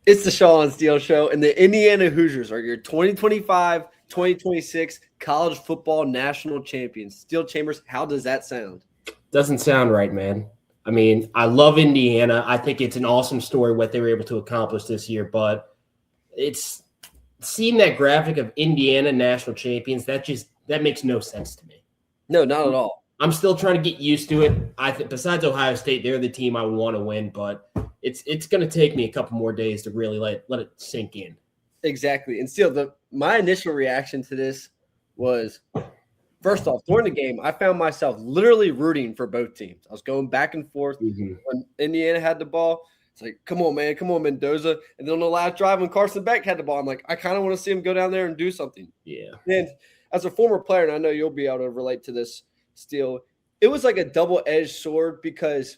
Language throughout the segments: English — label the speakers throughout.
Speaker 1: It's the Shaw and Steele Show, and the Indiana Hoosiers are your 2025-2026 college football national champions. Steel Chambers, how does that sound?
Speaker 2: Doesn't sound right, man. I mean, I love Indiana. I think it's an awesome story what they were able to accomplish this year, but it's seeing that graphic of Indiana national champions, that makes no sense to me.
Speaker 1: No, not at all.
Speaker 2: I'm still trying to get used to it. I think besides Ohio State, they're the team I would want to win, but it's going to take me a couple more days to really let it sink in.
Speaker 1: Exactly. And still, my initial reaction to this was, first off, during the game, I found myself literally rooting for both teams. I was going back and forth when Indiana had the ball. It's like, come on, man. Come on, Mendoza. And then on the last drive when Carson Beck had the ball, I'm like, I kind of want to see him go down there and do something.
Speaker 2: Yeah.
Speaker 1: And as a former player, and I know you'll be able to relate to this, Steele, it was like a double-edged sword because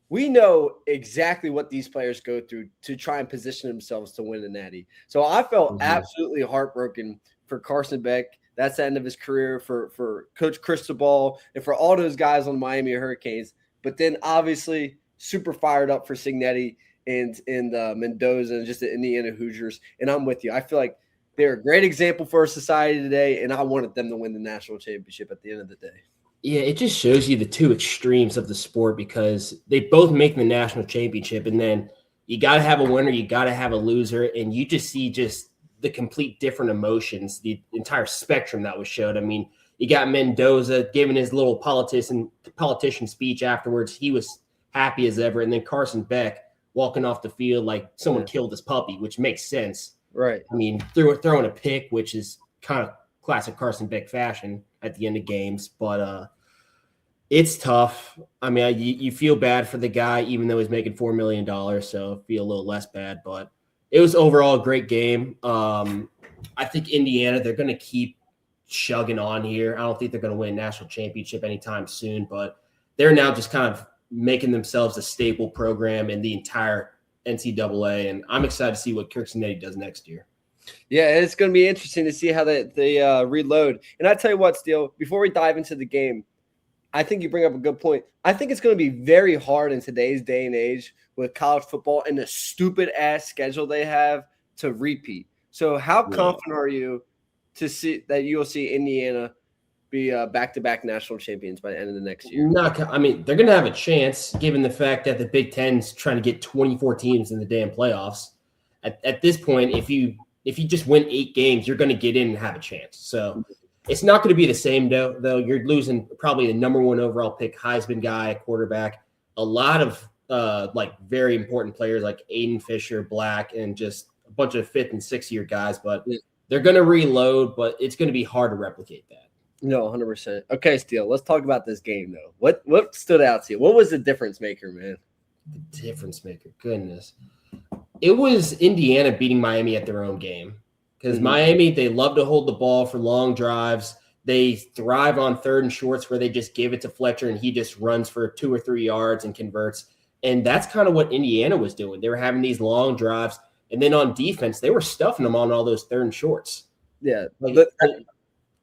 Speaker 1: we know exactly what these players go through to try and position themselves to win the Natty. So I felt absolutely heartbroken for Carson Beck. That's the end of his career, for Coach Cristobal and for all those guys on the Miami Hurricanes. But then obviously super fired up for Signetti and Mendoza and just the Indiana Hoosiers. And I'm with you. I feel like they're a great example for our society today, and I wanted them to win the national championship at the end of the day.
Speaker 2: Yeah, it just shows you the two extremes of the sport because they both make the national championship, and then you got to have a winner, you got to have a loser, and you just see just the complete different emotions, the entire spectrum that was showed. I mean, you got Mendoza giving his little politician speech afterwards. He was happy as ever, and then Carson Beck walking off the field like someone killed his puppy, which makes sense.
Speaker 1: Right.
Speaker 2: I mean, throwing a pick, which is kind of classic Carson Beck fashion at the end of games, but it's tough. I mean, you feel bad for the guy, even though he's making $4 million, so feel a little less bad, but it was overall a great game. I think Indiana, they're going to keep chugging on here. I don't think they're going to win a national championship anytime soon, but they're now just kind of making themselves a staple program in the entire NCAA, and I'm excited to see what Kirk Signetti does next year.
Speaker 1: Yeah, it's going to be interesting to see how they reload. And I tell you what, Steele, before we dive into the game, I think you bring up a good point. I think it's going to be very hard in today's day and age with college football and the stupid-ass schedule they have to repeat. So how confident are you to see that you'll see Indiana be back-to-back national champions by the end of the next year?
Speaker 2: I mean, they're going to have a chance given the fact that the Big Ten's trying to get 24 teams in the damn playoffs. At this point, if you just win 8 games, you're going to get in and have a chance. So it's not going to be the same, though. You're losing probably the number 1 overall pick, Heisman guy, quarterback, a lot of very important players like Aiden Fisher, Black, and just a bunch of 5th and 6th year guys. But they're going to reload, but it's going to be hard to replicate that.
Speaker 1: No, 100%. Okay, Steele, let's talk about this game, though. What stood out to you? What was the difference maker, man?
Speaker 2: The difference maker, goodness. It was Indiana beating Miami at their own game. Because Miami, they love to hold the ball for long drives. They thrive on 3rd and shorts where they just give it to Fletcher and he just runs for 2 or 3 yards and converts. And that's kind of what Indiana was doing. They were having these long drives. And then on defense, they were stuffing them on all those 3rd and shorts.
Speaker 1: Yeah.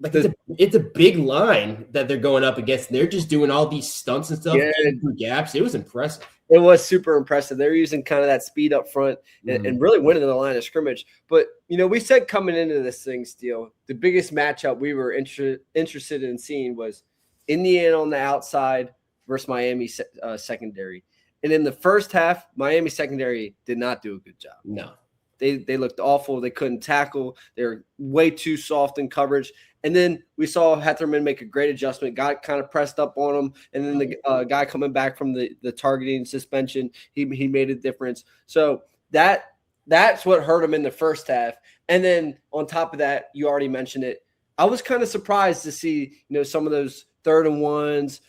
Speaker 2: It's a big line that they're going up against. They're just doing all these stunts and stuff through gaps. It was impressive.
Speaker 1: It was super impressive. They're using kind of that speed up front and really winning the line of scrimmage. But, we said coming into this thing, Steele, the biggest matchup we were interested in seeing was Indiana on the outside versus Miami secondary. And in the first half, Miami secondary did not do a good job.
Speaker 2: No.
Speaker 1: They looked awful. They couldn't tackle. They were way too soft in coverage. And then we saw Hetterman make a great adjustment, got kind of pressed up on him. And then the guy coming back from the targeting suspension, he made a difference. So that's what hurt him in the first half. And then on top of that, you already mentioned it, I was kind of surprised to see, some of those 3rd and 1s,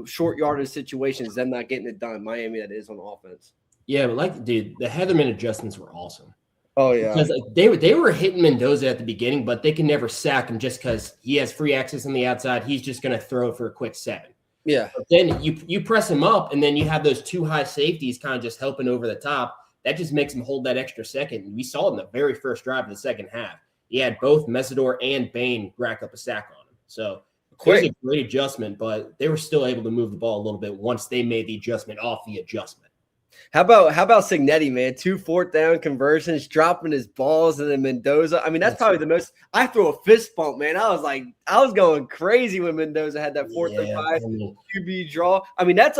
Speaker 1: short yardage situations, them not getting it done. Miami, that is on offense.
Speaker 2: Yeah, but the Heatherman adjustments were awesome.
Speaker 1: Oh, yeah.
Speaker 2: Because they were hitting Mendoza at the beginning, but they can never sack him just because he has free access on the outside. He's just going to throw for a quick 7.
Speaker 1: Yeah.
Speaker 2: But then you press him up, and then you have those 2 high safeties kind of just helping over the top. That just makes him hold that extra second. We saw it in the very first drive of the second half. He had both Mesidor and Bain rack up a sack on him. So it was a great adjustment, but they were still able to move the ball a little bit once they made the adjustment off the adjustment.
Speaker 1: How about Signetti, man? 2 4th-down conversions, dropping his balls, and then Mendoza. I mean, that's probably the most. I threw a fist bump, man. I was going crazy when Mendoza had that 4th and 5 QB draw. I mean, not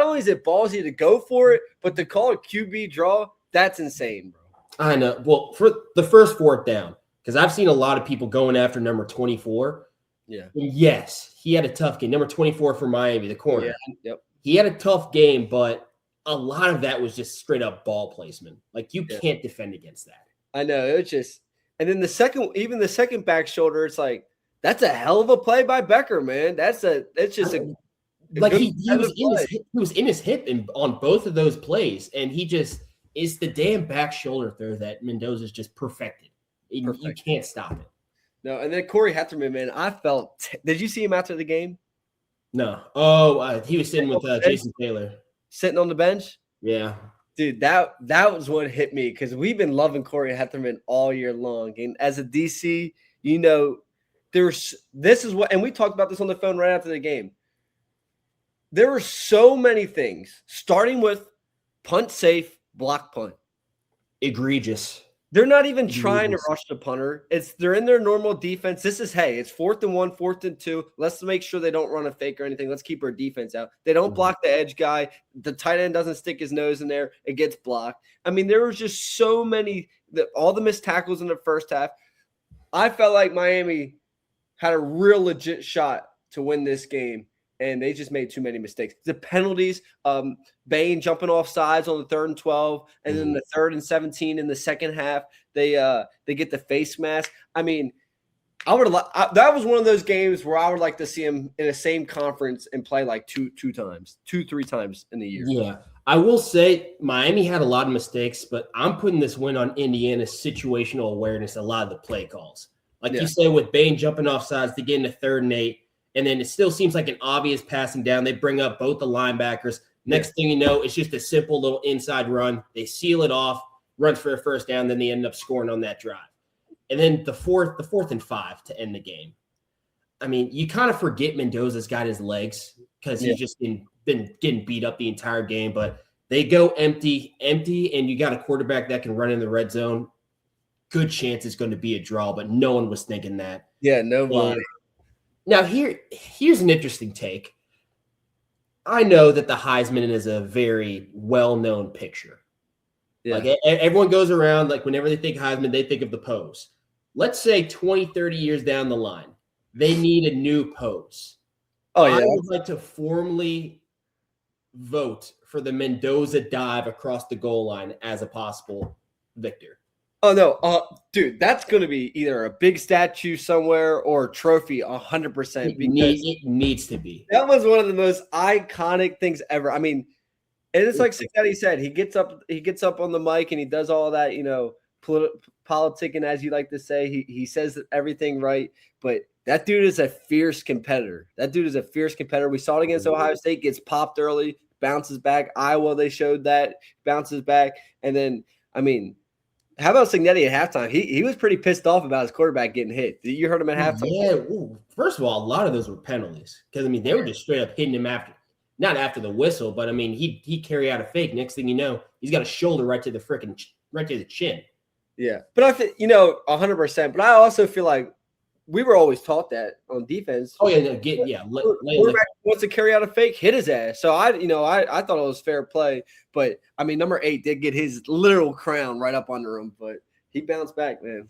Speaker 1: only is it ballsy to go for it, but to call a QB draw, that's insane, bro.
Speaker 2: I know. Well, for the first 4th down, because I've seen a lot of people going after number 24.
Speaker 1: Yeah.
Speaker 2: And yes, he had a tough game. Number 24 for Miami, the corner.
Speaker 1: Yeah. Yep.
Speaker 2: He had a tough game, but a lot of that was just straight up ball placement. Like, you can't defend against that.
Speaker 1: I know. It was just, and then the second back shoulder, it's like, that's a hell of a play by Becker, man.
Speaker 2: He was in his hip on both of those plays, and it's the damn back shoulder throw that Mendoza's just perfected. You can't stop it.
Speaker 1: No, and then Corey Hetterman, man, did you see him after the game?
Speaker 2: No. Oh, he was sitting with Jason Taylor.
Speaker 1: Sitting on the bench?
Speaker 2: Yeah.
Speaker 1: Dude, that was what hit me because we've been loving Corey Hetterman all year long. And as a DC, and we talked about this on the phone right after the game. There were so many things, starting with punt safe, block punt.
Speaker 2: Egregious.
Speaker 1: They're not even trying to rush the punter. They're in their normal defense. It's 4th and 1, 4th and 2. Let's make sure they don't run a fake or anything. Let's keep our defense out. They don't block the edge guy. The tight end doesn't stick his nose in there. It gets blocked. I mean, there was just so many, all the missed tackles in the first half. I felt like Miami had a real legit shot to win this game, and they just made too many mistakes. The penalties, Bain jumping off sides on the 3rd and 12, and then the 3rd and 17 in the second half, they get the face mask. I mean, that was one of those games where I would like to see him in the same conference and play like 3 times in the year.
Speaker 2: Yeah, I will say Miami had a lot of mistakes, but I'm putting this win on Indiana's situational awareness, a lot of the play calls. Like you say, with Bain jumping off sides to get into 3rd and 8, and then it still seems like an obvious passing down. They bring up both the linebackers. Next thing you know, it's just a simple little inside run. They seal it off, runs for a first down, then they end up scoring on that drive. And then the fourth and 5 to end the game. I mean, you kind of forget Mendoza's got his legs because he's just been getting beat up the entire game. But they go empty, and you got a quarterback that can run in the red zone. Good chance it's going to be a draw, but no one was thinking that.
Speaker 1: Yeah, nobody.
Speaker 2: Now, here's an interesting take. I know that the Heisman is a very well-known picture. Yeah. Like, everyone goes around, like, whenever they think Heisman, they think of the pose. Let's say 20, 30 years down the line, they need a new pose. Oh, yeah. I would like to formally vote for the Mendoza dive across the goal line as a possible victor.
Speaker 1: Oh, no. Dude, that's going to be either a big statue somewhere or a trophy 100%.
Speaker 2: It needs to be.
Speaker 1: That was one of the most iconic things ever. I mean, and it's like Daddy said, he gets up on the mic and he does all that, politicking, as you like to say. He says everything right, but that dude is a fierce competitor. We saw it against Ohio State, gets popped early, bounces back. Iowa, they showed that, bounces back. And then, I mean, how about Signetti at halftime? He was pretty pissed off about his quarterback getting hit. You heard him at halftime?
Speaker 2: Yeah. Ooh. First of all, a lot of those were penalties because, I mean, they were just straight up hitting him not after the whistle, but, I mean, he carry out a fake. Next thing you know, he's got a shoulder right to the chin. Yeah.
Speaker 1: But I think, 100%. But I also feel like we were always taught that on defense.
Speaker 2: Oh, yeah.
Speaker 1: Quarterback wants to carry out a fake, hit his ass. So I thought it was fair play. But I mean, number 8 did get his literal crown right up under him, but he bounced back, man.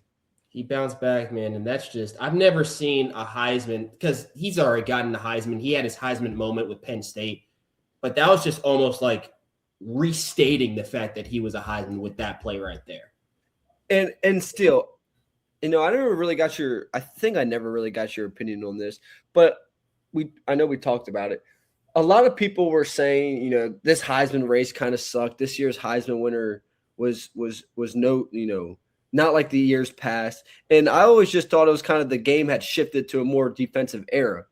Speaker 2: And that's just, I've never seen a Heisman, because he's already gotten the Heisman. He had his Heisman moment with Penn State, but that was just almost like restating the fact that he was a Heisman with that play right there.
Speaker 1: And still, I never really got I think I never really got your opinion on this, but I know we talked about it. A lot of people were saying, this Heisman race kind of sucked. This year's Heisman winner was no, not like the years past. And I always just thought it was kind of the game had shifted to a more defensive era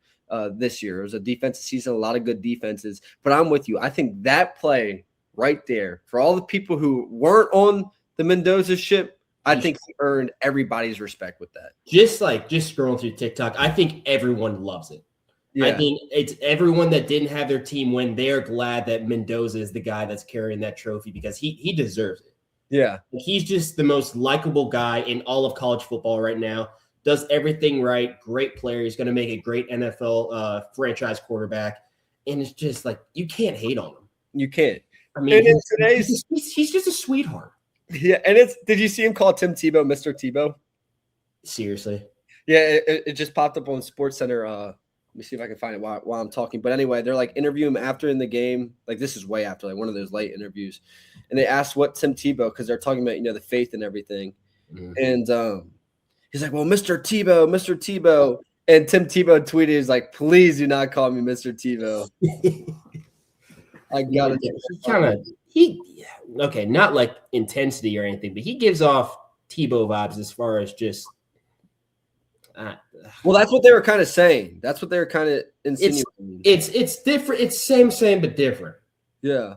Speaker 1: this year. It was a defensive season, a lot of good defenses. But I'm with you. I think that play right there, for all the people who weren't on the Mendoza ship, I think he earned everybody's respect with that.
Speaker 2: Just scrolling through TikTok, I think everyone loves it. I think it's everyone that didn't have their team win. They're glad that Mendoza is the guy that's carrying that trophy because he deserves it.
Speaker 1: Yeah.
Speaker 2: He's just the most likable guy in all of college football right now. Does everything right. Great player. He's going to make a great NFL franchise quarterback. And it's just like, you can't hate on him.
Speaker 1: You can't.
Speaker 2: I mean, he's just a sweetheart.
Speaker 1: Yeah. And did you see him call Tim Tebow Mr. Tebow?
Speaker 2: Seriously.
Speaker 1: Yeah. It just popped up on SportsCenter. Let me see if I can find it while I'm talking. But anyway, they're like interviewing him after in the game. Like this is way after, like one of those late interviews. And they asked what Tim Tebow, because they're talking about, the faith and everything. Mm-hmm. And he's like, well, Mr. Tebow. And Tim Tebow tweeted, he's like, please do not call me Mr. Tebow. I got it. Okay, not like intensity or anything, but he gives off Tebow vibes as far as just.
Speaker 2: Well,
Speaker 1: that's what they were kind of saying. That's what they were kind of insinuating.
Speaker 2: It's different. It's same, but different.
Speaker 1: Yeah.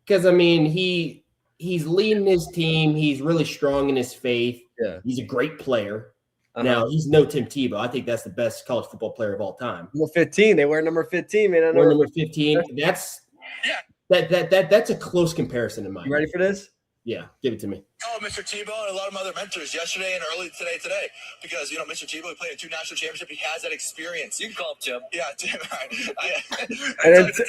Speaker 2: Because, I mean, he's leading his team. He's really strong in his faith.
Speaker 1: Yeah.
Speaker 2: He's a great player. Now, he's no Tim Tebow. I think that's the best college football player of all time.
Speaker 1: Number 15. They wear number 15, man.
Speaker 2: Number 15. That's a close comparison in my mind.
Speaker 1: You ready for this?
Speaker 2: Yeah, give it to me.
Speaker 3: Oh, Mr. Tebow and a lot of other mentors yesterday and early today, because Mr. Tebow played in 2 national championships. He has that experience. You can call him Tim. Yeah, Tim.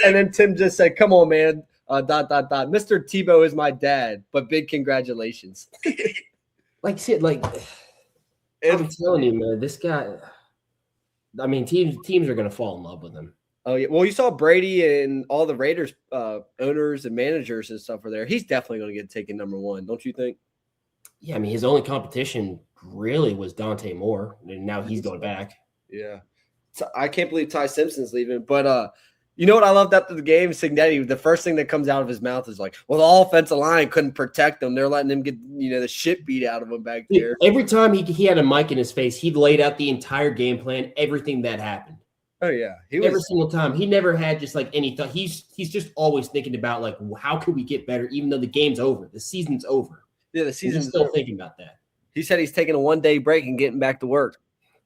Speaker 1: And then Tim just said, "Come on, man. ... Mr. Tebow is my dad, but big congratulations."
Speaker 2: I'm telling you, man, this guy. I mean, teams are going to fall in love with him.
Speaker 1: Oh yeah, well, you saw Brady and all the Raiders owners and managers and stuff were there. He's definitely going to get taken number 1, don't you think?
Speaker 2: Yeah, I mean, his only competition really was Dante Moore, and now he's going back.
Speaker 1: Yeah, so I can't believe Ty Simpson's leaving. But you know what I loved after the game? Signetti, the first thing that comes out of his mouth is like, "Well, the offensive line couldn't protect them. They're letting him get the shit beat out of him back there."
Speaker 2: Every time he had a mic in his face, he laid out the entire game plan, everything that happened.
Speaker 1: Oh yeah,
Speaker 2: every single time. He never had just like any thought. He's just always thinking about like, how can we get better, even though the game's over, the season's over.
Speaker 1: Yeah, the season's
Speaker 2: still thinking about that.
Speaker 1: He said he's taking a 1-day break and getting back to work.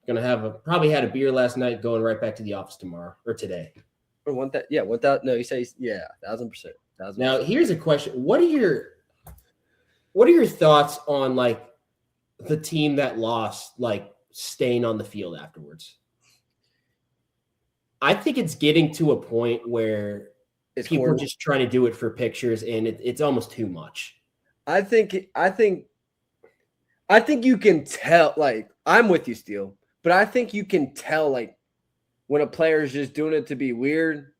Speaker 2: Probably had a beer last night, going right back to the office tomorrow or today.
Speaker 1: Or want that? Yeah, want that? No, he says 1,000%.
Speaker 2: Now here's a question: What are your thoughts on like the team that lost, like staying on the field afterwards? I think it's getting to a point where people are just trying to do it for pictures, and it's almost too much.
Speaker 1: I think you can tell. Like, I'm with you, Steele, but I think you can tell like when a player is just doing it to be weird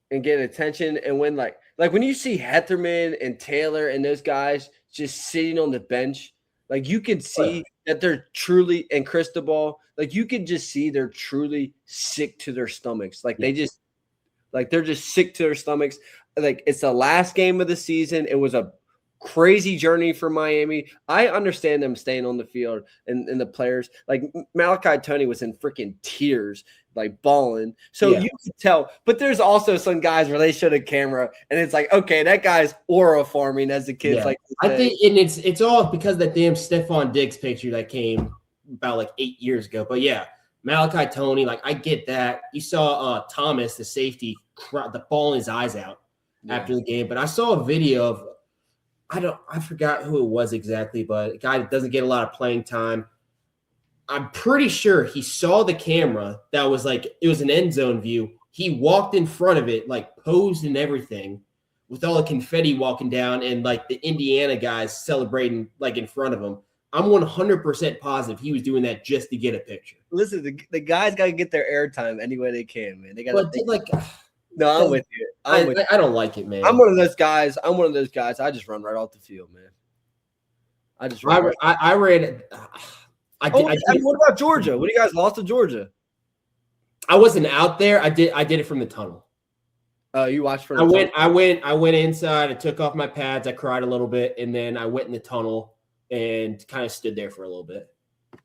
Speaker 1: and get attention, and when like when you see Hetterman and Taylor and those guys just sitting on the bench, like you can see that they're truly, and Cristobal, like you can just see they're truly sick to their stomachs. Like they're just sick to their stomachs. Like it's the last game of the season. It was a crazy journey for Miami. I understand them staying on the field and the players. Like Malachi Toney was in freaking tears, like bawling. So you can tell. But there's also some guys where they showed a camera and it's like, okay, that guy's aura farming, as the kids like to say.
Speaker 2: I think, and it's all because of that damn Stephon Diggs picture that came about like 8 years ago. But yeah, Malachi Toney, like I get that. You saw Thomas, the safety, the ball in his eyes out after the game. But I saw a video of, I forgot who it was exactly, but a guy that doesn't get a lot of playing time. I'm pretty sure he saw the camera that was like, it was an end zone view. He walked in front of it, like posed and everything with all the confetti walking down and like the Indiana guys celebrating like in front of him. I'm 100% positive he was doing that just to get a picture.
Speaker 1: Listen, the guys got to get their airtime any way they can, man. They got
Speaker 2: to
Speaker 1: No, I'm with you.
Speaker 2: I don't like it, man.
Speaker 1: I'm one of those guys. I just run right off the field, man. I just run.
Speaker 2: I ran.
Speaker 1: What about Georgia? What do you guys lost to Georgia?
Speaker 2: I wasn't out there. I did it from the tunnel.
Speaker 1: Oh, you watched from the tunnel?
Speaker 2: I went inside. I took off my pads. I cried a little bit, and then I went in the tunnel and kind of stood there for a little bit.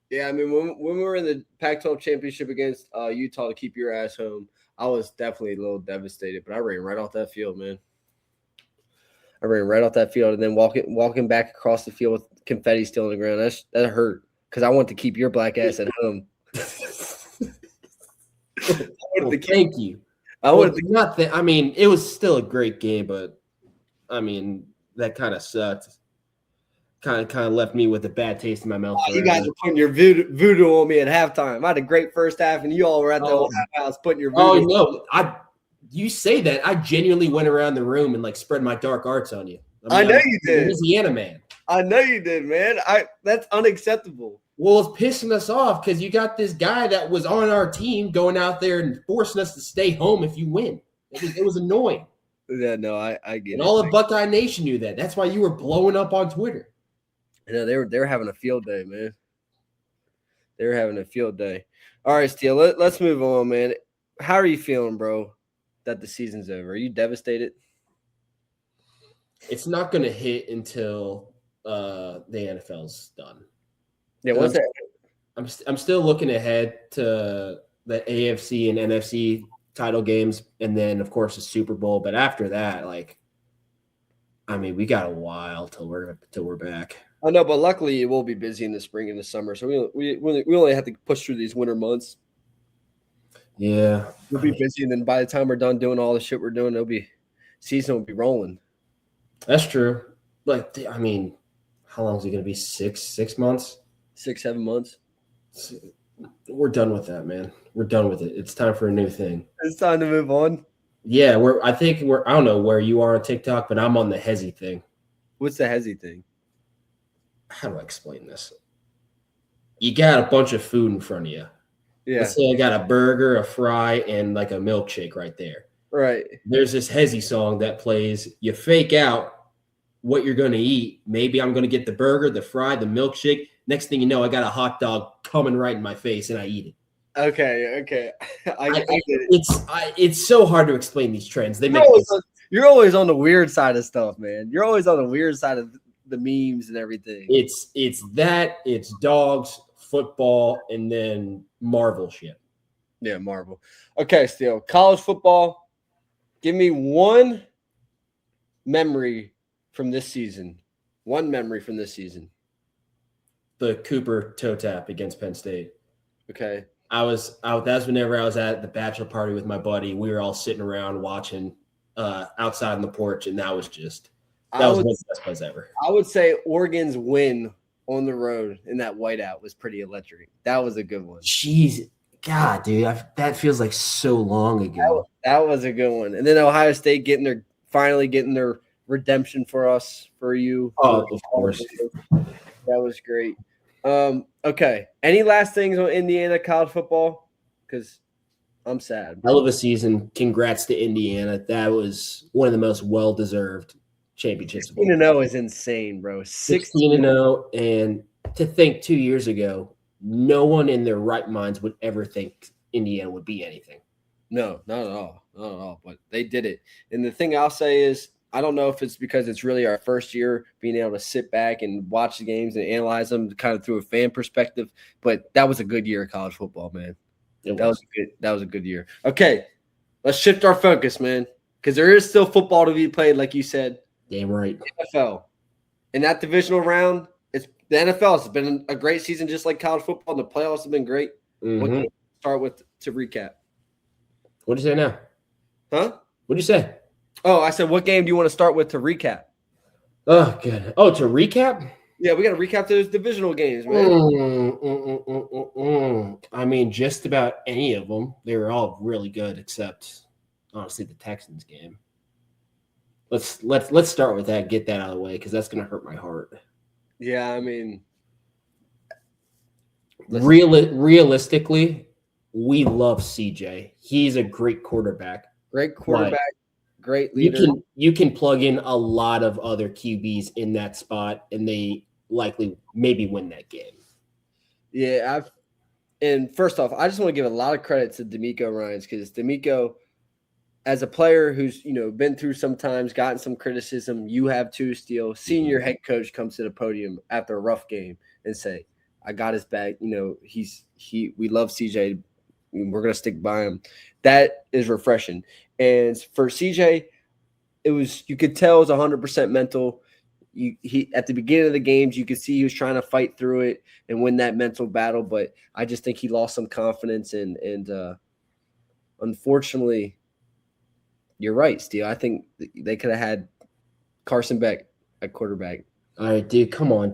Speaker 1: Yeah, I mean, when we were in the Pac-12 championship against Utah to keep your ass home, I was definitely a little devastated, but I ran right off that field, man. I ran right off that field, and then walking back across the field with confetti still on the ground. That hurt because I want to keep your black ass at home.
Speaker 2: Well, thank you. I mean, it was still a great game, but I mean, that kind of sucked. Kind of left me with a bad taste in my mouth.
Speaker 1: You guys were putting your voodoo on me at halftime. I had a great first half, and you all were at the house putting your voodoo.
Speaker 2: Oh no, you say that. I genuinely went around the room and like spread my dark arts on you.
Speaker 1: I know you did.
Speaker 2: Louisiana man.
Speaker 1: I know you did, man. That's unacceptable.
Speaker 2: Well, it's pissing us off because you got this guy that was on our team going out there and forcing us to stay home if you win. It was annoying.
Speaker 1: Yeah, no, I get
Speaker 2: and
Speaker 1: it.
Speaker 2: All of Buckeye Nation knew that. That's why you were blowing up on Twitter.
Speaker 1: Yeah, they were having a field day, man. They were having a field day. All right, Steele, let's move on, man. How are you feeling, bro, that the season's over? Are you devastated?
Speaker 2: It's not going to hit until the NFL's done.
Speaker 1: Yeah, what's that?
Speaker 2: I'm still looking ahead to the AFC and NFC title games, and then of course the Super Bowl. But after that, we got a while till we're back.
Speaker 1: I know, but luckily it will be busy in the spring and the summer, so we only have to push through these winter months.
Speaker 2: Yeah,
Speaker 1: we'll be busy, and then by the time we're done doing all the shit we're doing, season will be rolling.
Speaker 2: That's true. But I mean, how long is it going to be? 6 months?
Speaker 1: 6-7 months.
Speaker 2: We're done with that, man. We're done with it. It's time for a new thing.
Speaker 1: It's time to move on.
Speaker 2: Yeah, I don't know where you are on TikTok, but I'm on the Hezzy thing.
Speaker 1: What's the Hezzy thing?
Speaker 2: How do I explain this? You got a bunch of food in front of you.
Speaker 1: Yeah.
Speaker 2: Let's say I got a burger, a fry, and like a milkshake right there.
Speaker 1: Right.
Speaker 2: There's this Hezzy song that plays. You fake out what you're going to eat. Maybe I'm going to get the burger, the fry, the milkshake. Next thing you know, I got a hot dog coming right in my face, and I eat it.
Speaker 1: Okay. I get it.
Speaker 2: It's so hard to explain these trends.
Speaker 1: You're always on the weird side of stuff, man. You're always on the weird side of the memes and everything.
Speaker 2: It's dogs, football, and then Marvel shit.
Speaker 1: Yeah, Marvel. Okay, Steele. College football. Give me one memory from this season. One memory from this season.
Speaker 2: The Cooper toe tap against Penn State.
Speaker 1: Okay.
Speaker 2: That's whenever I was at the bachelor party with my buddy. We were all sitting around watching outside on the porch, and that was one of the best plays ever. I
Speaker 1: would say Oregon's win on the road in that whiteout was pretty electric. That was a good one.
Speaker 2: Jeez. God, dude, that feels like so long ago.
Speaker 1: That was a good one. And then Ohio State finally getting their redemption for you.
Speaker 2: Oh, of course.
Speaker 1: That was great. Okay. Any last things on Indiana college football? Because I'm sad.
Speaker 2: Hell of a season. Congrats to Indiana. That was one of the most well-deserved championships.
Speaker 1: 16-0 is insane, bro.
Speaker 2: 16-0. And to think 2 years ago, no one in their right minds would ever think Indiana would be anything.
Speaker 1: No, not at all. Not at all. But they did it. And the thing I'll say is, I don't know if it's because it's really our first year being able to sit back and watch the games and analyze them kind of through a fan perspective, but that was a good year of college football, man. That was a good year. Okay, let's shift our focus, man, because there is still football to be played, like you said.
Speaker 2: Damn right.
Speaker 1: NFL. In that divisional round, the NFL has been a great season, just like college football. And the playoffs have been great.
Speaker 2: Mm-hmm.
Speaker 1: What can you start with to recap?
Speaker 2: What'd you say now?
Speaker 1: Huh?
Speaker 2: What'd you say?
Speaker 1: Oh, I said, what game do you want to start with to recap?
Speaker 2: Oh, good. Oh, to recap?
Speaker 1: Yeah, we got to recap those divisional games, man.
Speaker 2: I mean, just about any of them. They were all really good, except honestly the Texans game. Let's start with that. Get that out of the way because that's going to hurt my heart.
Speaker 1: Yeah, I mean,
Speaker 2: realistically, we love CJ. He's a great quarterback.
Speaker 1: Great leader.
Speaker 2: You can plug in a lot of other QBs in that spot, and they likely maybe win that game.
Speaker 1: Yeah, and first off, I just want to give a lot of credit to D'Amico Ryans because D'Amico, as a player who's been through sometimes, gotten some criticism, you have too, Steele. Seeing your head coach come to the podium after a rough game and say, "I got his back." We love CJ. We're gonna stick by him. That is refreshing. And for CJ, you could tell it was 100% mental. He at the beginning of the games, you could see he was trying to fight through it and win that mental battle. But I just think he lost some confidence and unfortunately, you're right, Steele. I think they could have had Carson Beck at quarterback.
Speaker 2: All right, dude, come on.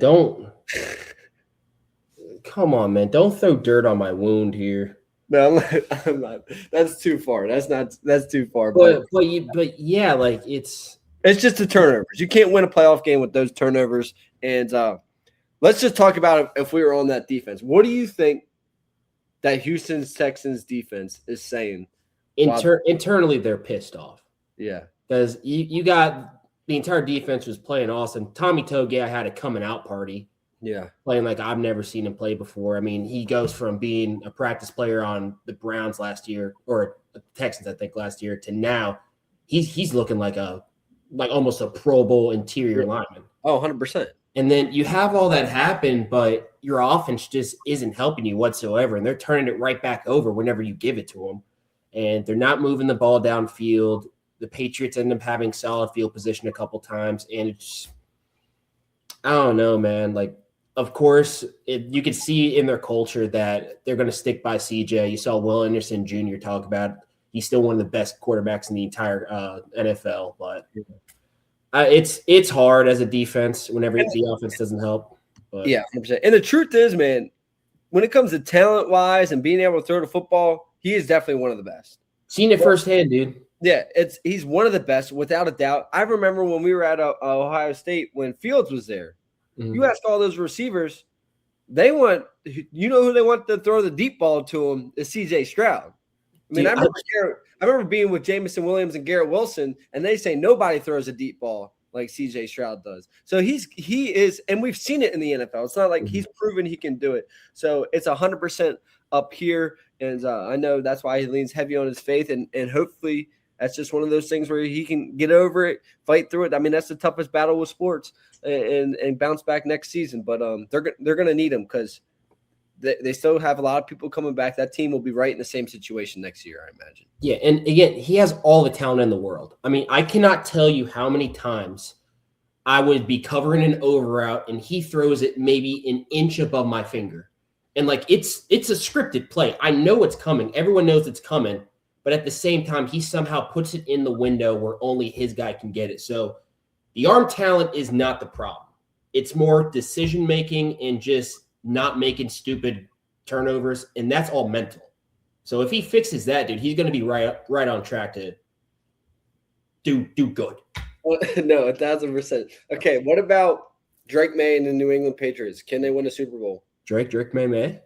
Speaker 2: Come on, man. Don't throw dirt on my wound here.
Speaker 1: No, I'm not. That's too far. That's too far.
Speaker 2: But yeah, like
Speaker 1: it's just the turnovers. You can't win a playoff game with those turnovers. And let's just talk about it if we were on that defense. What do you think that Houston's Texans defense is saying?
Speaker 2: Internally, they're pissed off.
Speaker 1: Yeah.
Speaker 2: Because you got the entire defense was playing awesome. Tommy Togiai had a coming out party.
Speaker 1: Yeah.
Speaker 2: Playing like I've never seen him play before. I mean, he goes from being a practice player on the Browns last year, or the Texans, I think, last year, to now he's looking like almost a Pro Bowl interior lineman.
Speaker 1: Oh, 100%.
Speaker 2: And then you have all that happen, but your offense just isn't helping you whatsoever. And they're turning it right back over whenever you give it to them. And they're not moving the ball downfield. The Patriots end up having solid field position a couple times. And it's, I don't know, man. Like, of course, you could see in their culture that they're going to stick by CJ. You saw Will Anderson Jr. talk about he's still one of the best quarterbacks in the entire NFL. But it's hard as a defense whenever the offense doesn't help. But.
Speaker 1: Yeah, 100%. And the truth is, man, when it comes to talent-wise and being able to throw the football, he is definitely one of the best.
Speaker 2: Seen it firsthand, dude.
Speaker 1: Yeah, he's one of the best, without a doubt. I remember when we were at Ohio State when Fields was there. Mm-hmm. You ask all those receivers, they want – you know who they want to throw the deep ball to them is C.J. Stroud. I mean, I remember being with Jamison Williams and Garrett Wilson, and they say nobody throws a deep ball like C.J. Stroud does. So he is – and we've seen it in the NFL. It's not like he's proven he can do it. So it's 100% up here, and I know that's why he leans heavy on his faith, and hopefully – that's just one of those things where he can get over it, fight through it. I mean, that's the toughest battle with sports, and bounce back next season. But they're going to need him because they still have a lot of people coming back. That team will be right in the same situation next year, I imagine.
Speaker 2: Yeah, and again, he has all the talent in the world. I mean, I cannot tell you how many times I would be covering an over route, and he throws it maybe an inch above my finger. And, like, it's a scripted play. I know it's coming. Everyone knows it's coming. But at the same time, he somehow puts it in the window where only his guy can get it. So the arm talent is not the problem. It's more decision-making and just not making stupid turnovers, and that's all mental. So if he fixes that, dude, he's going to be right on track to do good.
Speaker 1: No, 1,000%. Okay, what about Drake May and the New England Patriots? Can they win a Super Bowl?
Speaker 2: Drake May?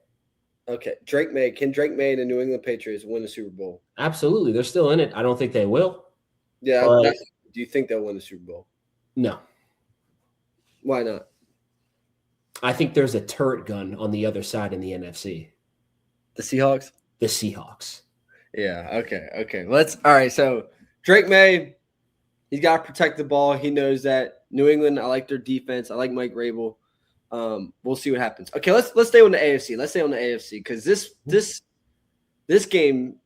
Speaker 1: Okay, Drake May. Can Drake May and the New England Patriots win the Super Bowl?
Speaker 2: Absolutely. They're still in it. I don't think they will.
Speaker 1: Yeah. Do you think they'll win the Super Bowl?
Speaker 2: No.
Speaker 1: Why not?
Speaker 2: I think there's a turret gun on the other side in the NFC.
Speaker 1: The Seahawks?
Speaker 2: The Seahawks.
Speaker 1: Yeah, okay. All right, so Drake May, he's got to protect the ball. He knows that. New England, I like their defense. I like Mike Rabel. We'll see what happens. Okay, let's stay on the AFC. Let's stay on the AFC because this game.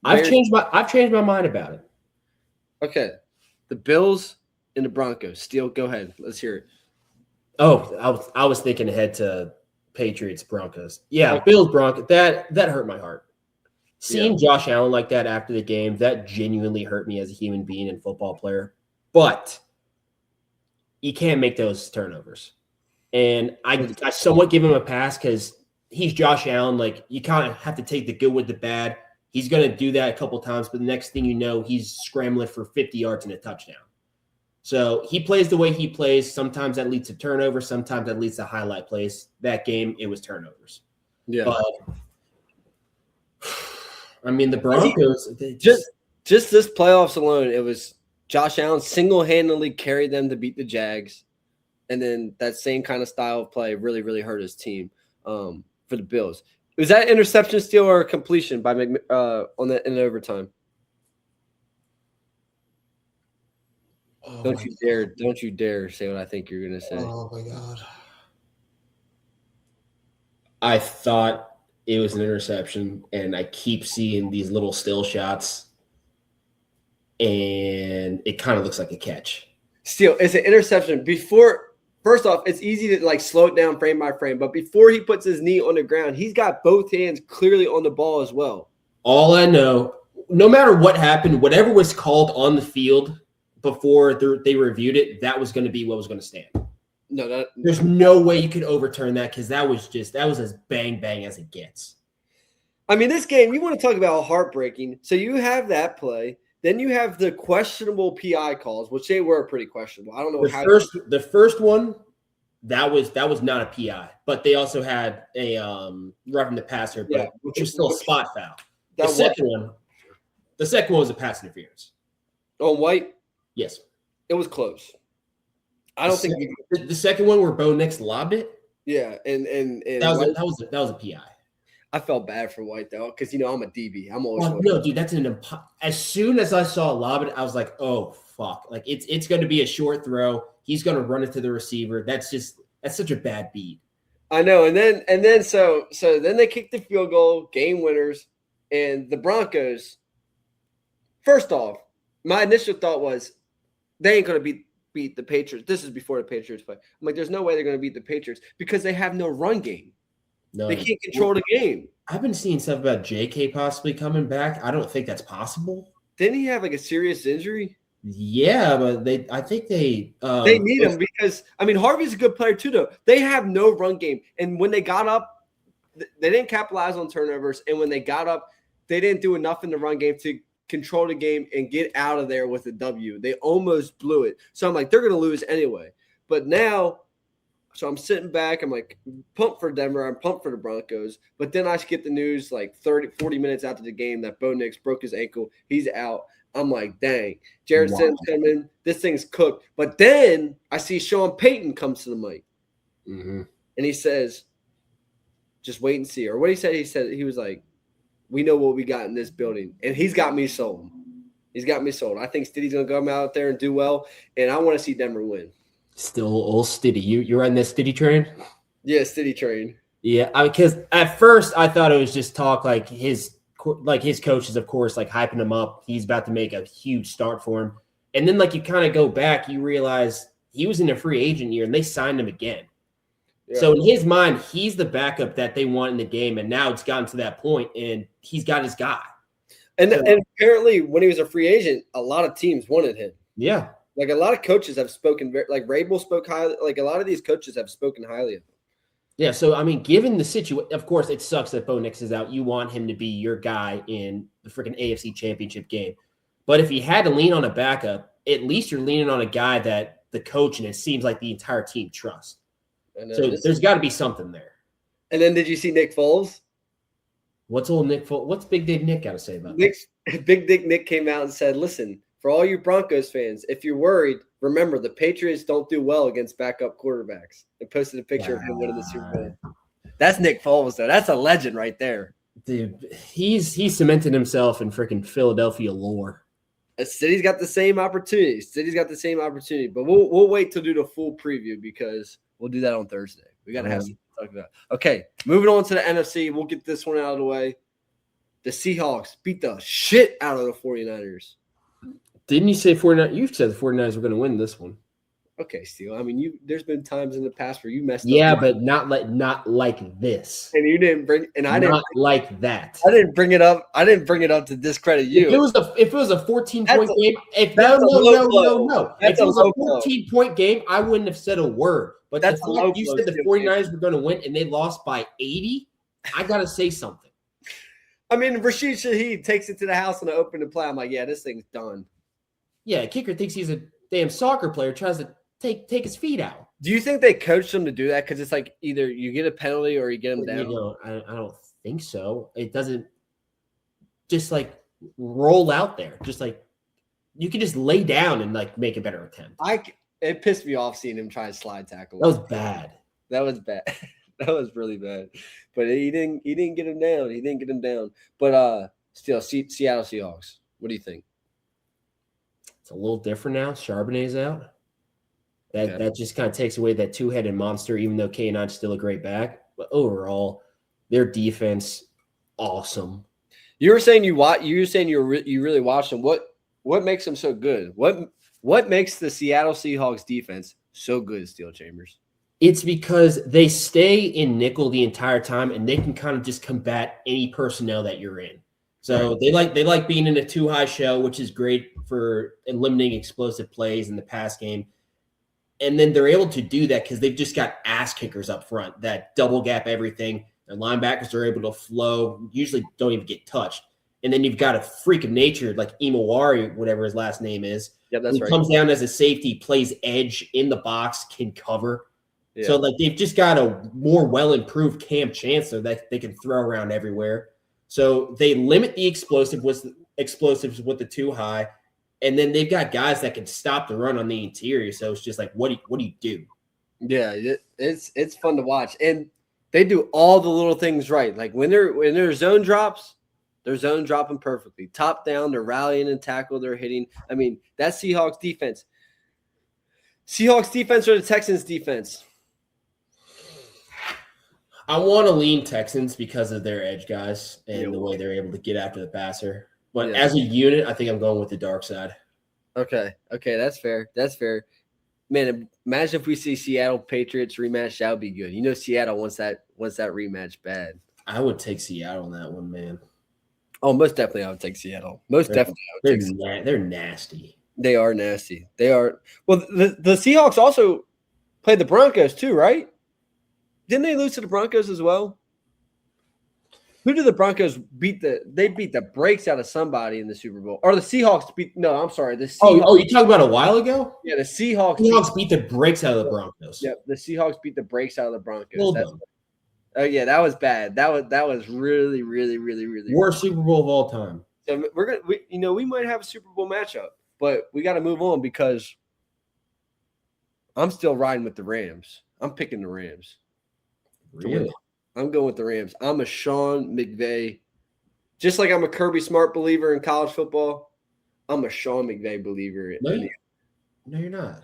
Speaker 2: I've changed my mind about it.
Speaker 1: Okay, the Bills and the Broncos. Steele, go ahead. Let's hear it.
Speaker 2: Oh, I was thinking ahead to Patriots Broncos. Yeah, okay. Bills Broncos. That hurt my heart. Seeing Josh Allen like that after the game, that genuinely hurt me as a human being and football player. But you can't make those turnovers. And I somewhat give him a pass because he's Josh Allen. Like, you kind of have to take the good with the bad. He's going to do that a couple times, but the next thing you know, he's scrambling for 50 yards and a touchdown. So he plays the way he plays. Sometimes that leads to turnovers. Sometimes that leads to highlight plays. That game, it was turnovers.
Speaker 1: Yeah.
Speaker 2: But, I mean, the Broncos
Speaker 1: just this playoffs alone, it was Josh Allen single-handedly carried them to beat the Jags. And then that same kind of style of play really, really hurt his team for the Bills. Was that interception steal or completion by in overtime?
Speaker 2: Oh,
Speaker 1: don't you dare say what I think you're gonna say.
Speaker 2: Oh my God. I thought it was an interception, and I keep seeing these little still shots, and it kind of looks like a catch.
Speaker 1: Steele, it's an interception. First off, it's easy to slow it down frame by frame, but before he puts his knee on the ground, he's got both hands clearly on the ball as well.
Speaker 2: All I know, no matter what happened, whatever was called on the field before they reviewed it, that was going to be what was going to stand.
Speaker 1: No,
Speaker 2: there's no way you could overturn that because that was as bang bang as it gets.
Speaker 1: I mean, this game, you want to talk about heartbreaking. So you have that play. Then you have the questionable PI calls, which they were pretty questionable. I don't know
Speaker 2: the first one, that was not a PI, but they also had a roughing the passer, but which was still a spot foul. The second one was a pass interference.
Speaker 1: On White?
Speaker 2: Yes.
Speaker 1: It was close. I don't think
Speaker 2: the second one where Bo Nix lobbed it.
Speaker 1: Yeah, and
Speaker 2: that was a PI.
Speaker 1: I felt bad for White though, because I'm a DB. I'm always
Speaker 2: no, dude. That's as soon as I saw lob it, I was like, oh fuck! Like it's going to be a short throw. He's going to run it to the receiver. That's such a bad beat.
Speaker 1: I know, and then so then they kicked the field goal, game winners, and the Broncos. First off, my initial thought was they ain't going to beat the Patriots. This is before the Patriots play. I'm like, there's no way they're going to beat the Patriots because they have no run game. No, they can't control the game.
Speaker 2: I've been seeing stuff about JK possibly coming back. I don't think that's possible.
Speaker 1: Didn't he have like a serious injury?
Speaker 2: Yeah, but I think they
Speaker 1: need him because Harvey's a good player too. Though they have no run game, and when they got up, they didn't capitalize on turnovers. And when they got up, they didn't do enough in the run game to control the game and get out of there with a W. They almost blew it. So I'm like, they're going to lose anyway. But now. So I'm sitting back. I'm like, pumped for Denver. I'm pumped for the Broncos. But then I get the news like 40 minutes after the game that Bo Nix broke his ankle. He's out. I'm like, dang. Jared Sims coming. This thing's cooked. But then I see Sean Payton comes to the mic.
Speaker 2: Mm-hmm.
Speaker 1: And he says, just wait and see. Or what he said, he was like, we know what we got in this building. And he's got me sold. He's got me sold. I think Stiddy's going to come out there and do well. And I want to see Denver win.
Speaker 2: Still old Stiddy. You're on this Stiddy train?
Speaker 1: Yeah, Stiddy train.
Speaker 2: Yeah, because at first I thought it was just talk like his coaches, of course, like hyping him up. He's about to make a huge start for him. And then like you kind of go back, you realize he was in a free agent year and they signed him again. Yeah. So in his mind, he's the backup that they want in the game. And now it's gotten to that point and he's got his guy.
Speaker 1: And apparently when he was a free agent, a lot of teams wanted him.
Speaker 2: Yeah.
Speaker 1: Like a lot of coaches have spoken, like Rabel spoke highly. Like a lot of these coaches have spoken highly of him.
Speaker 2: Yeah, so given the situation, of course, it sucks that Bo Nix is out. You want him to be your guy in the freaking AFC Championship game. But if he had to lean on a backup, at least you're leaning on a guy that the coach and it seems like the entire team trusts. So there's got to be something there.
Speaker 1: And then did you see Nick Foles?
Speaker 2: What's Big Dick Nick got to say about
Speaker 1: that? Big Dick Nick came out and said, listen, for all you Broncos fans, if you're worried, remember the Patriots don't do well against backup quarterbacks. And posted a picture of him winning the Super Bowl. That's Nick Foles, though. That's a legend right there.
Speaker 2: Dude, he's cemented himself in freaking Philadelphia lore.
Speaker 1: City's got the same opportunity. But we'll wait to do the full preview because we'll do that on Thursday. We got to have something to talk about. Okay, moving on to the NFC. We'll get this one out of the way. The Seahawks beat the shit out of the 49ers.
Speaker 2: Didn't you say 49? You said the 49ers were going to win this one.
Speaker 1: Okay, Steele. There's been times in the past where you messed up.
Speaker 2: Yeah, but not like this.
Speaker 1: And you didn't bring, and I didn't
Speaker 2: like that.
Speaker 1: I didn't bring it up. I didn't bring it up to discredit you.
Speaker 2: If it was a 14-point game, if it was a 14-point game, I wouldn't have said a word. But that's the fact you said the 49ers were going to win and they lost by 80. I got to say something.
Speaker 1: Rashid Shaheed takes it to the house and I open the play. I'm like, yeah, this thing's done.
Speaker 2: Yeah, kicker thinks he's a damn soccer player, tries to take his feet out.
Speaker 1: Do you think they coached him to do that? Because it's like either you get a penalty or you get him down.
Speaker 2: I don't think so. It doesn't just like roll out there. Just like you can just lay down and like make a better attempt.
Speaker 1: It pissed me off seeing him try to slide tackle.
Speaker 2: That was bad.
Speaker 1: That was bad. That was really bad. But he didn't get him down. But still, Seattle Seahawks. What do you think?
Speaker 2: It's a little different now. Charbonnet's out. That just kind of takes away that two-headed monster, even though K9's still a great back. But overall, their defense, awesome.
Speaker 1: You were saying you really watched them. What makes them so good? What makes the Seattle Seahawks defense so good, Steel Chambers?
Speaker 2: It's because they stay in nickel the entire time, and they can kind of just combat any personnel that you're in. So they like being in a too high shell, which is great for eliminating explosive plays in the pass game. And then they're able to do that because they've just got ass kickers up front that double gap everything. Their linebackers are able to flow, usually don't even get touched. And then you've got a freak of nature like Imawari, whatever his last name is.
Speaker 1: Yep, that's
Speaker 2: who
Speaker 1: right.
Speaker 2: comes down as a safety, plays edge in the box, can cover.
Speaker 1: Yeah.
Speaker 2: So like they've just got a more well-improved Cam Chancellor that they can throw around everywhere. So they limit the explosives with the too high. And then they've got guys that can stop the run on the interior. So it's just like, what do you do?
Speaker 1: Yeah, it's fun to watch, and they do all the little things right. Like when their zone drops, they're zone dropping perfectly. Top down, they're rallying and tackle, they're hitting. I mean, that Seahawks defense. Seahawks defense or the Texans defense?
Speaker 2: I want to lean Texans because of their edge guys and the way they're able to get after the passer. But as a unit, I think I'm going with the dark side.
Speaker 1: Okay, that's fair. That's fair. Man, imagine if we see Seattle Patriots rematch. That would be good. You know, Seattle wants that rematch bad.
Speaker 2: I would take Seattle on that one, man.
Speaker 1: Oh, most definitely, I would take Seattle.
Speaker 2: They're nasty.
Speaker 1: They are nasty. They are. Well, the Seahawks also played the Broncos too, right? Didn't they lose to the Broncos as well? Who did the Broncos beat? They beat the brakes out of somebody in the Super Bowl. Or the Seahawks beat – no, I'm sorry. The Seahawks,
Speaker 2: you talking about a while ago?
Speaker 1: Yeah, the Seahawks.
Speaker 2: Seahawks beat the brakes out of the Broncos.
Speaker 1: Yep, the Seahawks beat the brakes out of the Broncos.
Speaker 2: Well done.
Speaker 1: Oh, yeah, that was bad. That was really, really, really, really
Speaker 2: worst Super Bowl of all time.
Speaker 1: So we might have a Super Bowl matchup, but we got to move on because I'm still riding with the Rams. I'm picking the Rams.
Speaker 2: Really?
Speaker 1: I'm going with the Rams. I'm a Sean McVay. Just like I'm a Kirby Smart believer in college football, I'm a Sean McVay believer.
Speaker 2: No, you're not.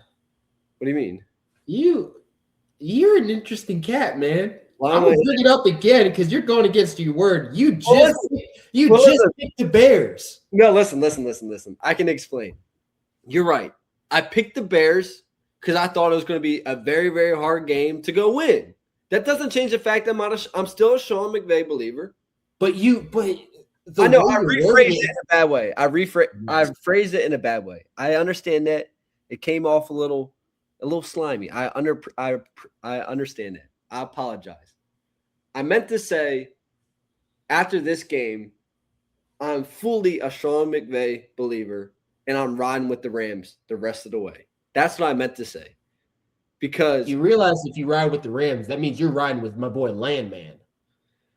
Speaker 1: What do you mean?
Speaker 2: You're an interesting cat, man.
Speaker 1: Well,
Speaker 2: I'm going to bring it up again because you're going against your word. You just picked the Bears.
Speaker 1: No, listen. I can explain. You're right. I picked the Bears because I thought it was going to be a very, very hard game to go win. That doesn't change the fact that I'm still a Sean McVay believer.
Speaker 2: I
Speaker 1: know I rephrased it in a bad way. I phrased it in a bad way. I understand that it came off a little slimy. I understand that. I apologize. I meant to say after this game, I'm fully a Sean McVay believer, and I'm riding with the Rams the rest of the way. That's what I meant to say. Because
Speaker 2: you realize if you ride with the Rams, that means you're riding with my boy Landman.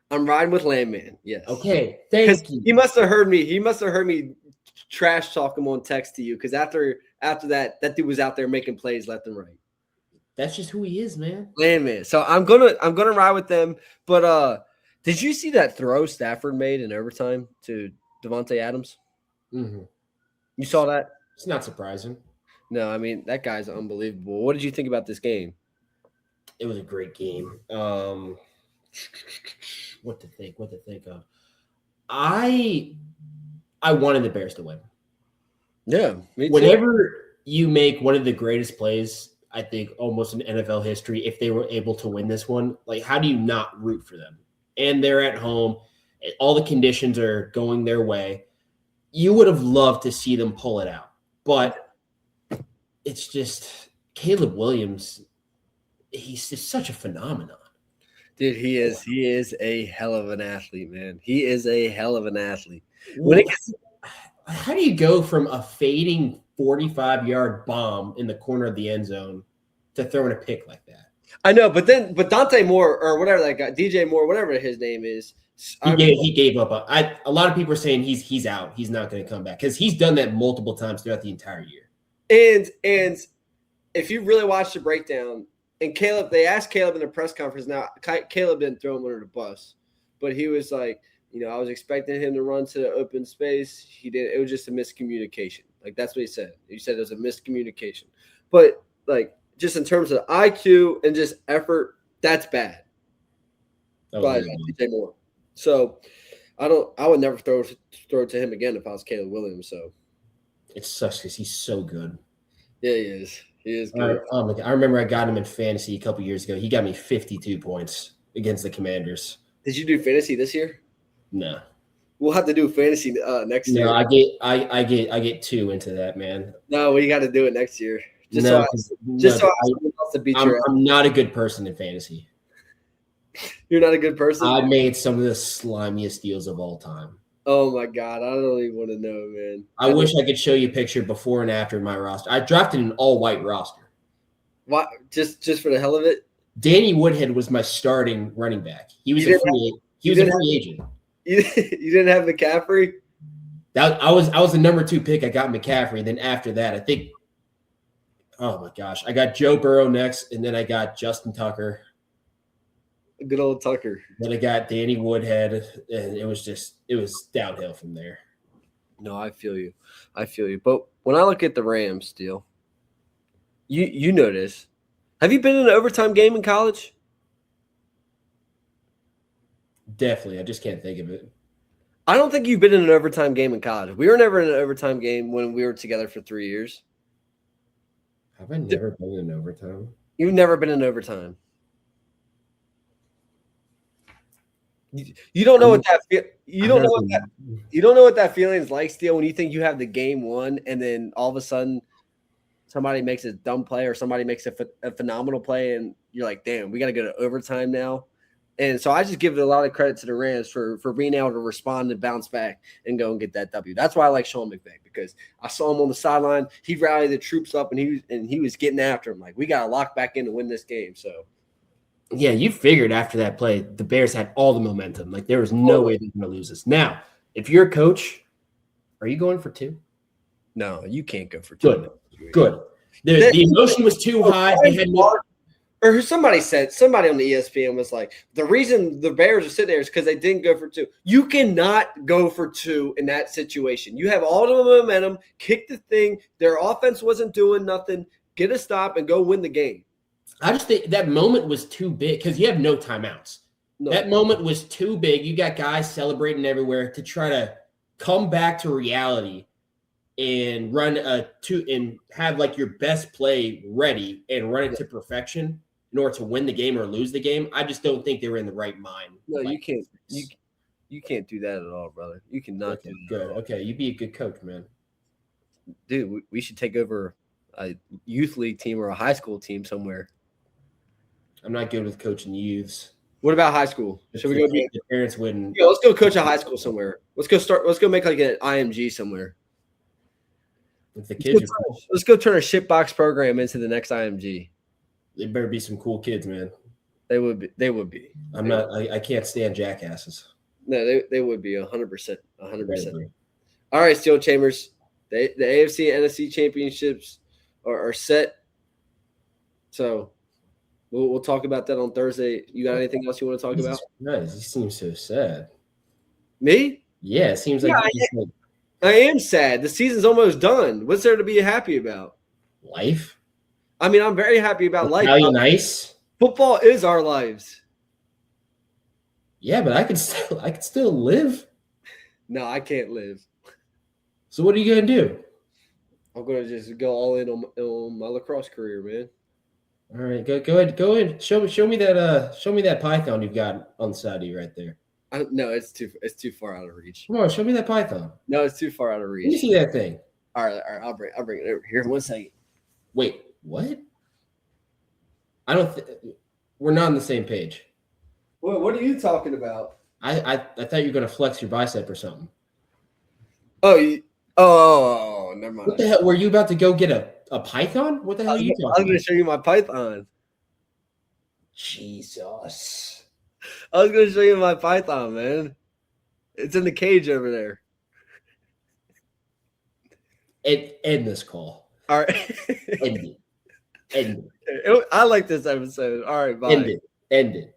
Speaker 1: I'm riding with Landman. Yes.
Speaker 2: Okay. Thank you.
Speaker 1: He must have heard me. He must have heard me trash talk him on text to you because after that dude was out there making plays left and right.
Speaker 2: That's just who he is, man.
Speaker 1: Landman. So I'm gonna ride with them. But did you see that throw Stafford made in overtime to Devontae Adams?
Speaker 2: Mm-hmm.
Speaker 1: You saw that?
Speaker 2: It's not surprising.
Speaker 1: No, I mean, that guy's unbelievable. What did you think about this game?
Speaker 2: It was a great game. What to think of? I wanted the Bears to win.
Speaker 1: Yeah. Me too.
Speaker 2: Whenever you make one of the greatest plays, I think almost in NFL history, if they were able to win this one, like how do you not root for them? And they're at home. All the conditions are going their way. You would have loved to see them pull it out. But it's just Caleb Williams. He's just such a phenomenon.
Speaker 1: Dude, he is a hell of an athlete, man. He is a hell of an athlete.
Speaker 2: How do you go from a fading 45-yard bomb in the corner of the end zone to throwing a pick like that?
Speaker 1: I know, but Dante Moore or whatever that guy, DJ Moore, whatever his name is,
Speaker 2: he gave up. A lot of people are saying he's out. He's not going to come back because he's done that multiple times throughout the entire year.
Speaker 1: And if you really watch the breakdown, and Caleb, they asked Caleb in the press conference. Now, Caleb didn't throw him under the bus, but he was like, I was expecting him to run to the open space. He didn't. It was just a miscommunication. Like, that's what he said. He said it was a miscommunication. But, like, just in terms of IQ and just effort, that's bad. But DJ Moore. So, I would never throw it to him again if I was Caleb Williams. So.
Speaker 2: It sucks because he's so good.
Speaker 1: Yeah, he is. He is good.
Speaker 2: Oh my God. I remember I got him in fantasy a couple years ago. He got me 52 points against the Commanders.
Speaker 1: Did you do fantasy this year?
Speaker 2: No.
Speaker 1: We'll have to do fantasy next year.
Speaker 2: No, I get 2 into that, man.
Speaker 1: No, we got to do it next year. Just
Speaker 2: No,
Speaker 1: so I have someone else to beat your ass.
Speaker 2: I'm not a good person in fantasy.
Speaker 1: You're not a good person?
Speaker 2: I made some of the slimiest deals of all time.
Speaker 1: Oh, my God. I don't even want to know, man.
Speaker 2: I wish I could show you a picture before and after my roster. I drafted an all-white roster.
Speaker 1: What? Just for the hell of it?
Speaker 2: Danny Woodhead was my starting running back. He was a free agent.
Speaker 1: You didn't have McCaffrey?
Speaker 2: I was the number 2 pick. I got McCaffrey. And then after that, I think, oh my gosh, I got Joe Burrow next, and then I got Justin Tucker.
Speaker 1: Good old Tucker.
Speaker 2: Then I got Danny Woodhead, and it was downhill from there.
Speaker 1: No, I feel you. But when I look at the Rams, Steele, you know this. Have you been in an overtime game in college?
Speaker 2: Definitely. I just can't think of it.
Speaker 1: I don't think you've been in an overtime game in college. We were never in an overtime game when we were together for 3 years.
Speaker 2: Have I never been in overtime?
Speaker 1: You've never been in overtime. You don't know what that you don't know what that feeling is like, Steele, when you think you have the game won, and then all of a sudden somebody makes a dumb play or somebody makes a phenomenal play, and you're like, damn, we got to go to overtime now. And so I just give it a lot of credit to the Rams for being able to respond and bounce back and go and get that W. That's why I like Sean McVay, because I saw him on the sideline. He rallied the troops up, and he was getting after him. Like, we got to lock back in to win this game. So,
Speaker 2: yeah, you figured after that play, the Bears had all the momentum. Like, there was no way they're going to lose this. Now, if you're a coach, are you going for 2?
Speaker 1: No, you can't go for 2.
Speaker 2: Good. The emotion was too high. They had
Speaker 1: or somebody on the ESPN was like, the reason the Bears are sitting there is because they didn't go for 2. You cannot go for 2 in that situation. You have all the momentum, kick the thing. Their offense wasn't doing nothing. Get a stop and go win the game.
Speaker 2: I just think that moment was too big because you have no timeouts. No. That moment was too big. You got guys celebrating everywhere to try to come back to reality and run and have like your best play ready and run it to perfection in order to win the game or lose the game. I just don't think they were in the right mind.
Speaker 1: No, you can't. You can't do that at all, brother. You cannot do that.
Speaker 2: Good. Okay, you be a good coach, man.
Speaker 1: Dude, we should take over a youth league team or a high school team somewhere.
Speaker 2: I'm not good with coaching youths.
Speaker 1: What about high school? Should we go?
Speaker 2: The parents wouldn't.
Speaker 1: Yeah, let's go coach a high school somewhere. Let's go make like an IMG somewhere.
Speaker 2: If the kids
Speaker 1: let's go turn a shitbox program into the next IMG.
Speaker 2: They better be some cool kids, man.
Speaker 1: They would be.
Speaker 2: I can't stand jackasses.
Speaker 1: No, they would be 100%. 100%. All right, Steel Chambers. The AFC and NFC championships are set. So we'll talk about that on Thursday. You got anything else you want to talk about?
Speaker 2: Nice. He seems so sad.
Speaker 1: Me?
Speaker 2: Yeah, it seems like
Speaker 1: I am sad. The season's almost done. What's there to be happy about?
Speaker 2: Life.
Speaker 1: I mean, I'm very happy about life.
Speaker 2: How you nice?
Speaker 1: Football is our lives.
Speaker 2: Yeah, but I could still live.
Speaker 1: No, I can't live.
Speaker 2: So what are you gonna do?
Speaker 1: I'm gonna just go all in on my lacrosse career, man.
Speaker 2: All right, go ahead. Show me that python you've got on the side of you right there.
Speaker 1: No, it's too far out of reach.
Speaker 2: Come on, show me that python.
Speaker 1: No, it's too far out of reach.
Speaker 2: Let me see that thing.
Speaker 1: All right, I'll bring it over here. 1 second.
Speaker 2: Wait, what? We're not on the same page.
Speaker 1: What are you talking about?
Speaker 2: I thought you were gonna flex your bicep or something.
Speaker 1: Oh, never mind.
Speaker 2: What the hell? Were you about to go get a python? What the hell are you talking about?
Speaker 1: I was going to show you my python.
Speaker 2: Jesus.
Speaker 1: I was going to show you my python, man. It's in the cage over there.
Speaker 2: End this call.
Speaker 1: All right.
Speaker 2: End it.
Speaker 1: I like this episode. All right, bye.
Speaker 2: End it.